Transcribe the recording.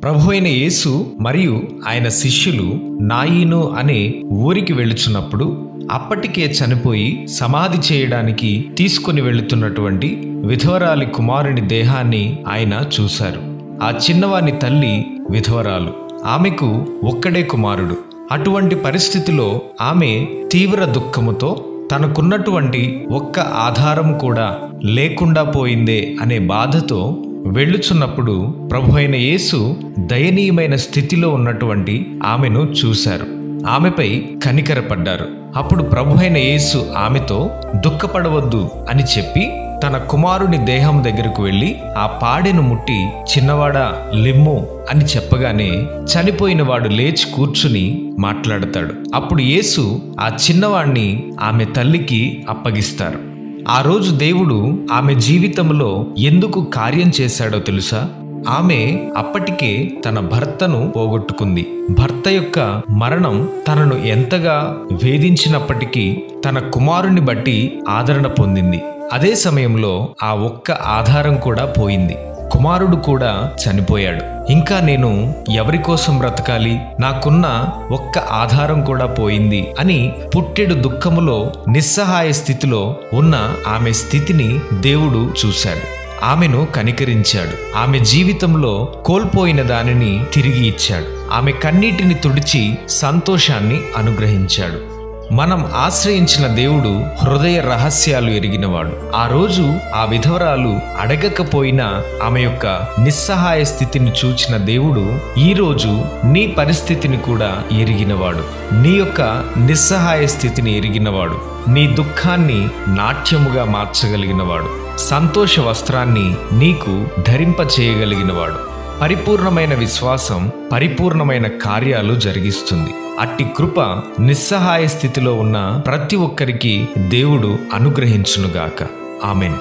ప్రభువైన యేసు మరియు ఆయన శిష్యులు నాయిను అనే ఊరికి వెళుచున్నప్పుడు అప్పటికే చనిపోయి సమాధి చేయడానికి తీసుకుని వెళుతున్నటువంటి విధవరాలి కుమారుని దేహాన్ని ఆయన చూశారు. ఆ చిన్నవాని తల్లి విధవరాలు, ఆమెకు ఒక్కడే కుమారుడు. అటువంటి పరిస్థితిలో ఆమె తీవ్ర దుఃఖముతో తనకున్నటువంటి ఒక్క ఆధారం కూడా లేకుండా పోయిందే అనే బాధతో వెళ్ళుచున్నప్పుడు ప్రభువైన యేసు దయనీయమైన స్థితిలో ఉన్నటువంటి ఆమెను చూశారు. ఆమెపై కనికరపడ్డారు. అప్పుడు ప్రభువైన యేసు ఆమెతో దుఃఖపడవద్దు అని చెప్పి తన కుమారుని దేహం దగ్గరకు వెళ్ళి ఆ పాడెను ముట్టి, చిన్నవాడా లిమ్ము అని చెప్పగానే చనిపోయిన వాడు లేచి కూర్చుని మాట్లాడతాడు. అప్పుడు యేసు ఆ చిన్నవాణ్ణి ఆమె తల్లికి అప్పగిస్తారు. ఆ రోజు దేవుడు ఆమె జీవితంలో ఎందుకు కార్యం చేశాడో తెలుసా? ఆమె అప్పటికే తన భర్తను పోగొట్టుకుంది. భర్త యొక్క మరణం తనను ఎంతగా వేధించినప్పటికీ తన కుమారుని బట్టి ఆదరణ పొందింది. అదే సమయంలో ఆ ఒక్క ఆధారం కూడా పోయింది. కుమారుడు కూడా చనిపోయాడు. ఇంకా నేను ఎవరి కోసం బ్రతకాలి? నాకున్న ఒక్క ఆధారం కూడా పోయింది అని పుట్టెడు దుఃఖములో నిస్సహాయ స్థితిలో ఉన్న ఆమె స్థితిని దేవుడు చూశాడు. ఆమెను కనికరించాడు. ఆమె జీవితంలో కోల్పోయిన దానిని తిరిగి ఇచ్చాడు. ఆమె కన్నీటిని తుడిచి సంతోషాన్ని అనుగ్రహించాడు. మనం ఆశ్రయించిన దేవుడు హృదయ రహస్యాలు ఎరిగినవాడు. ఆ రోజు ఆ విధవరాలు అడగకపోయినా ఆమె యొక్క నిస్సహాయ స్థితిని చూచిన దేవుడు ఈ రోజు నీ పరిస్థితిని కూడా ఎరిగినవాడు. నీ యొక్క నిస్సహాయ స్థితిని ఎరిగినవాడు. నీ దుఃఖాన్ని నాట్యముగా మార్చగలిగినవాడు. సంతోష వస్త్రాన్ని నీకు ధరింప చేయగలిగినవాడు. పరిపూర్ణమైన విశ్వాసం పరిపూర్ణమైన కార్యాలు జరిగిస్తుంది. అట్టి కృప నిస్సహాయ స్థితిలో ఉన్న ప్రతి ఒక్కరికి దేవుడు అనుగ్రహించునుగాక. ఆమెన్.